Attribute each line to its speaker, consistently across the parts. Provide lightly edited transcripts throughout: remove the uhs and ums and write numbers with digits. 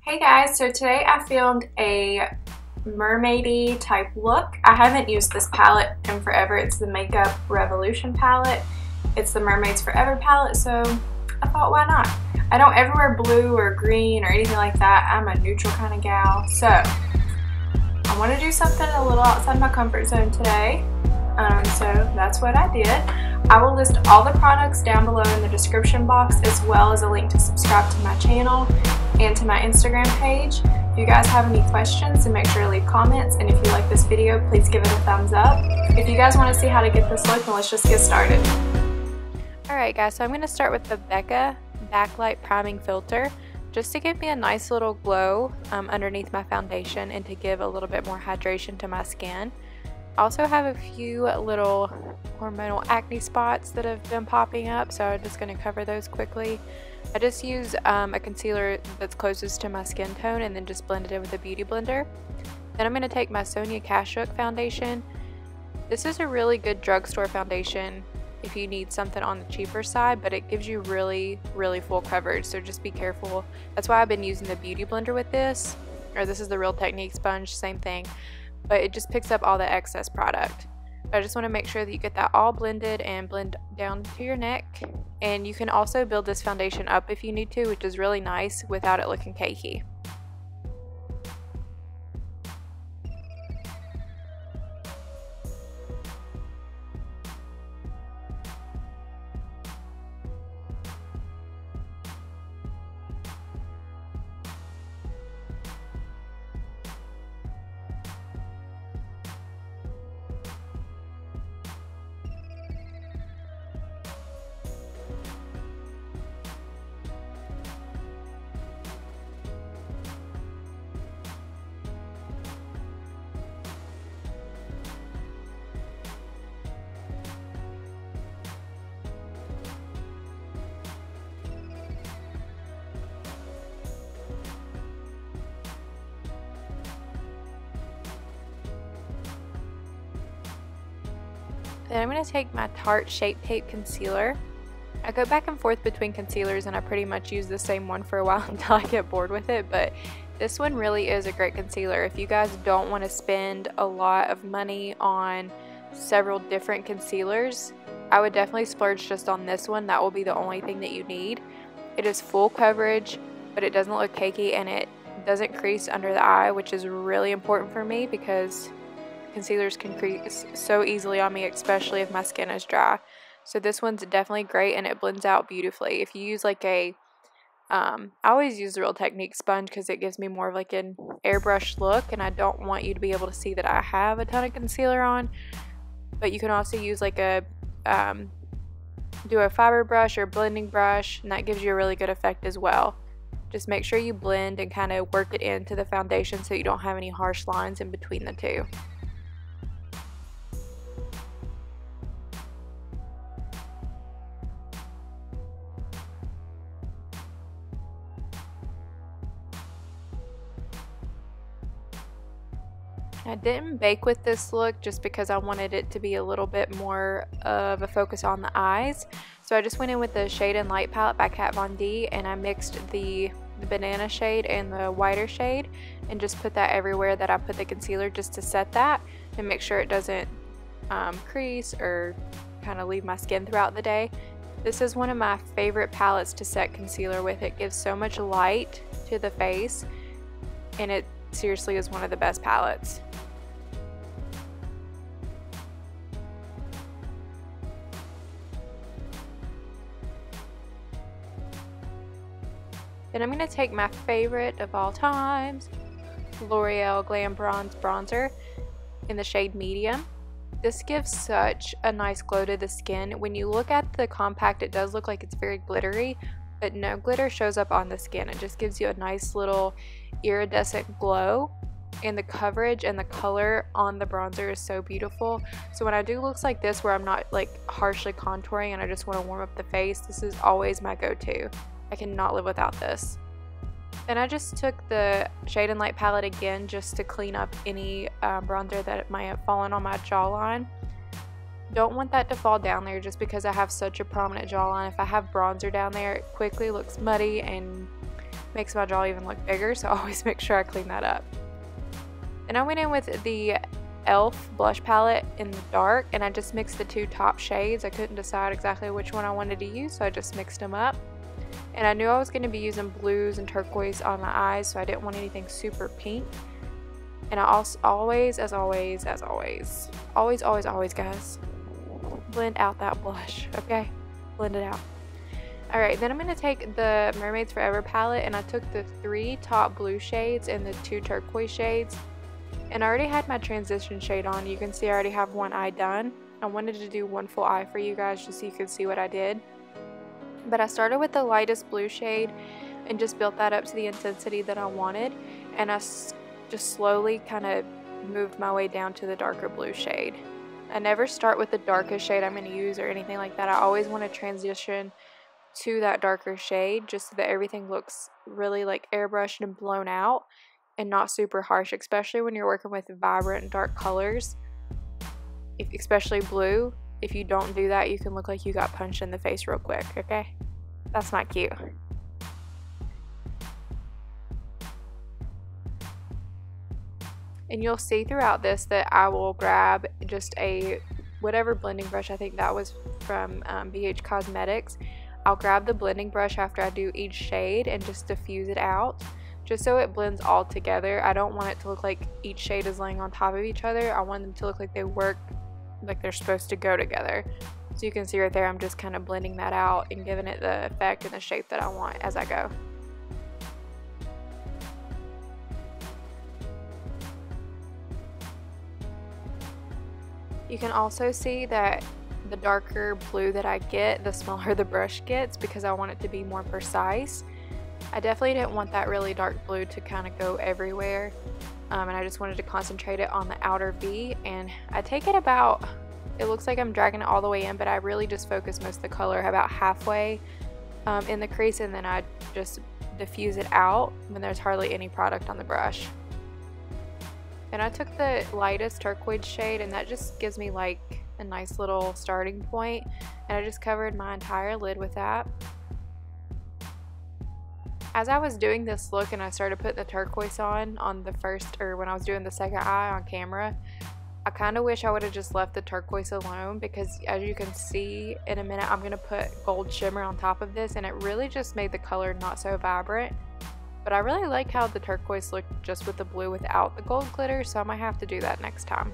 Speaker 1: Hey guys, so today I filmed a mermaidy type look. I haven't used this palette in forever. It's the Makeup Revolution palette. It's the Mermaids Forever palette, so I thought why not? I don't ever wear blue or green or anything like that. I'm a neutral kind of gal, so I want to do something a little outside my comfort zone today. So that's what I did. I will list all the products down below in the description box, as well as a link to subscribe to my channel and to my Instagram page. If you guys have any questions, then make sure to leave comments, and if you like this video, please give it a thumbs up. If you guys want to see how to get this look, then let's just get started. Alright guys, so I'm going to start with the Becca Backlight Priming Filter, just to give me a nice little glow underneath my foundation and to give a little bit more hydration to my skin. I also have a few little hormonal acne spots that have been popping up, so I'm just going to cover those quickly. I just use a concealer that's closest to my skin tone and then just blend it in with a beauty blender. Then I'm going to take my Sonia Kashuk foundation. This is a really good drugstore foundation if you need something on the cheaper side, but it gives you really full coverage, so just be careful. That's why I've been using the beauty blender with this, or this is the Real Technique sponge, same thing, but it just picks up all the excess product. I just want to make sure that you get that all blended and blend down to your neck. And you can also build this foundation up if you need to, which is really nice without it looking cakey. Then I'm going to take my Tarte Shape Tape Concealer. I go back and forth between concealers and I pretty much use the same one for a while until I get bored with it, but this one really is a great concealer. If you guys don't want to spend a lot of money on several different concealers, I would definitely splurge just on this one. That will be the only thing that you need. It is full coverage, but it doesn't look cakey and it doesn't crease under the eye, which is really important for me because concealers can crease so easily on me, especially if my skin is dry. So this one's definitely great and it blends out beautifully. If you use like a I always use the Real Technique sponge because it gives me more of like an airbrush look, and I don't want you to be able to see that I have a ton of concealer on. But you can also use like a do a fiber brush or blending brush, and that gives you a really good effect as well. Just make sure you blend and kind of work it into the foundation so you don't have any harsh lines in between the two. I didn't bake with this look just because I wanted it to be a little bit more of a focus on the eyes. So I just went in with the Shade&LightPalette by Kat Von D, and I mixed the banana shade and the whiter shade and just put that everywhere that I put the concealer, just to set that and make sure it doesn't crease or kind of leave my skin throughout the day. This is one of my favorite palettes to set concealer with. It gives so much light to the face, and it seriously is one of the best palettes. Then I'm going to take my favorite of all times, L'Oreal Glam Bronze Bronzer in the shade Medium. This gives such a nice glow to the skin. When you look at the compact, it does look like it's very glittery, but no glitter shows up on the skin. It just gives you a nice little iridescent glow, and the coverage and the color on the bronzer is so beautiful. So when I do looks like this where I'm not like harshly contouring and I just want to warm up the face, this is always my go-to. I cannot live without this. Then I just took the Shade&LightPalette again just to clean up any bronzer that might have fallen on my jawline. Don't want that to fall down there just because I have such a prominent jawline. If I have bronzer down there, it quickly looks muddy and makes my jaw even look bigger, so I always make sure I clean that up. And I went in with the e.l.f. blush palette in the dark, and I just mixed the two top shades. I couldn't decide exactly which one I wanted to use, so I just mixed them up. And I knew I was going to be using blues and turquoise on my eyes, so I didn't want anything super pink. And I also always guys, blend out that blush, okay? Blend it out. Alright, then I'm going to take the Mermaids Forever palette, and I took the 3 top blue shades and the 2 turquoise shades. And I already had my transition shade on. You can see I already have one eye done. I wanted to do one full eye for you guys just so you could see what I did. But I started with the lightest blue shade and just built that up to the intensity that I wanted. And I just slowly kind of moved my way down to the darker blue shade. I never start with the darkest shade I'm going to use or anything like that. I always want to transition to that darker shade just so that everything looks really like airbrushed and blown out and not super harsh, especially when you're working with vibrant dark colors, especially blue. If you don't do that, you can look like you got punched in the face real quick, okay? That's not cute. And you'll see throughout this that I will grab just a whatever blending brush. I think that was from BH Cosmetics. I'll grab the blending brush after I do each shade and just diffuse it out, just so it blends all together. I don't want it to look like each shade is laying on top of each other. I want them to look like they work, like they're supposed to go together. So you can see right there, I'm just kind of blending that out and giving it the effect and the shape that I want as I go. You can also see that the darker blue that I get, the smaller the brush gets, because I want it to be more precise. I definitely didn't want that really dark blue to kind of go everywhere, and I just wanted to concentrate it on the outer V. And I take it about, it looks like I'm dragging it all the way in, but I really just focus most of the color about halfway in the crease, and then I just diffuse it out when there's hardly any product on the brush. And I took the lightest turquoise shade, and that just gives me like a nice little starting point, and I just covered my entire lid with that. As I was doing this look and I started putting the turquoise on the first, or when I was doing the second eye on camera, I kind of wish I would have just left the turquoise alone, because as you can see in a minute, I'm going to put gold shimmer on top of this, and it really just made the color not so vibrant. But I really like how the turquoise looked just with the blue without the gold glitter, so I might have to do that next time.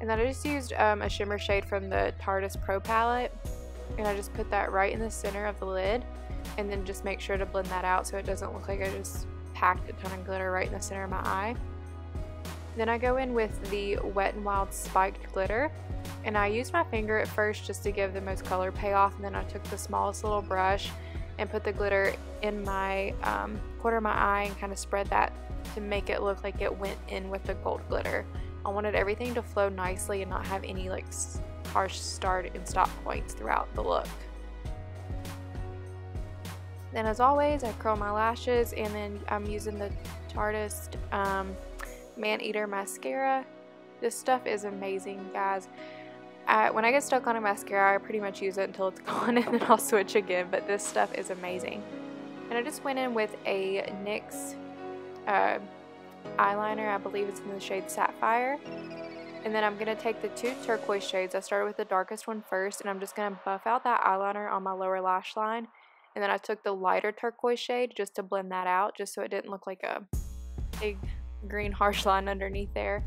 Speaker 1: And then I just used a shimmer shade from the Tarteist Pro Palette, and I just put that right in the center of the lid, and then just make sure to blend that out so it doesn't look like I just packed a ton of glitter right in the center of my eye. Then I go in with the Wet&Wild spiked glitter, and I used my finger at first just to give the most color payoff, and then I took the smallest little brush and put the glitter in my corner of my eye and kind of spread that to make it look like it went in with the gold glitter. I wanted everything to flow nicely and not have any like harsh start and stop points throughout the look. Then as always, I curl my lashes, and then I'm using the Tarteist Maneater mascara. This stuff is amazing, guys. When I get stuck on a mascara, I pretty much use it until it's gone, and then I'll switch again, but this stuff is amazing. And I just went in with a NYX eyeliner. I believe it's in the shade Sapphire. And then I'm going to take the 2 turquoise shades. I started with the darkest one first, and I'm just going to buff out that eyeliner on my lower lash line. And then I took the lighter turquoise shade just to blend that out, just so it didn't look like a big green harsh line underneath there.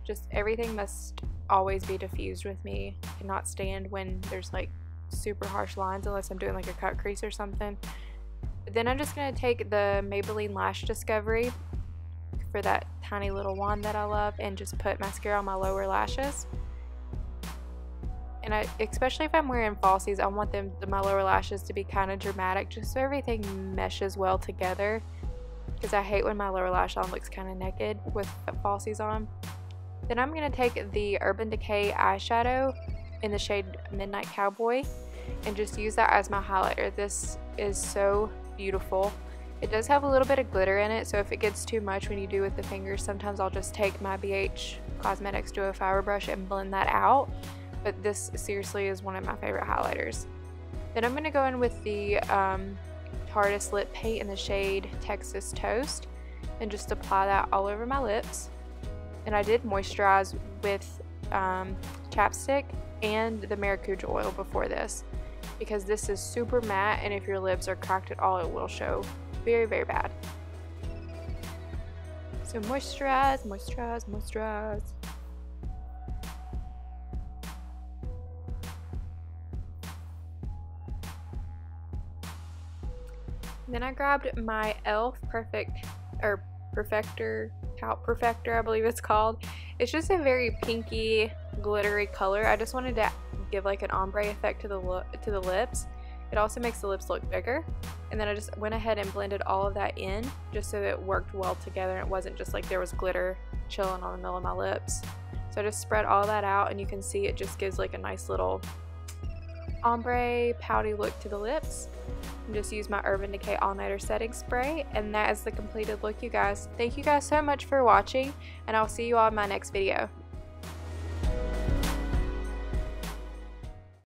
Speaker 1: Just everything must always be diffused with me. I cannot stand when there's like super harsh lines unless I'm doing like a cut crease or something. But then I'm just going to take the Maybelline Lash Discovery for that tiny little wand that I love, and just put mascara on my lower lashes. And especially if I'm wearing falsies, I want my lower lashes to be kind of dramatic, just so everything meshes well together, because I hate when my lower lash line looks kind of naked with falsies on. Then I'm going to take the Urban Decay eyeshadow in the shade Midnight Cowboy and just use that as my highlighter. This is so beautiful. It does have a little bit of glitter in it, so if it gets too much when you do with the fingers, sometimes I'll just take my BH Cosmetics Duo Fiber Brush and blend that out. but this seriously is one of my favorite highlighters. Then I'm going to go in with the Tarteist lip paint in the shade Texas Toast and just apply that all over my lips. And I did moisturize with chapstick and the Maracuja oil before this, because this is super matte, and if your lips are cracked at all, it will show very, very bad. So moisturize, moisturize, moisturize. Then I grabbed my e.l.f. Perfector, Pout Perfector, I believe it's called. It's just a very pinky, glittery color. I just wanted to give like an ombre effect to the lips. It also makes the lips look bigger. And then I just went ahead and blended all of that in just so that it worked well together. It wasn't just like there was glitter chilling on the middle of my lips. So I just spread all that out, and you can see it just gives like a nice little ombre pouty look to the lips. And just use my Urban Decay All Nighter setting spray, and that is the completed look, you guys. Thank you guys so much for watching, and I'll see you all in my next video.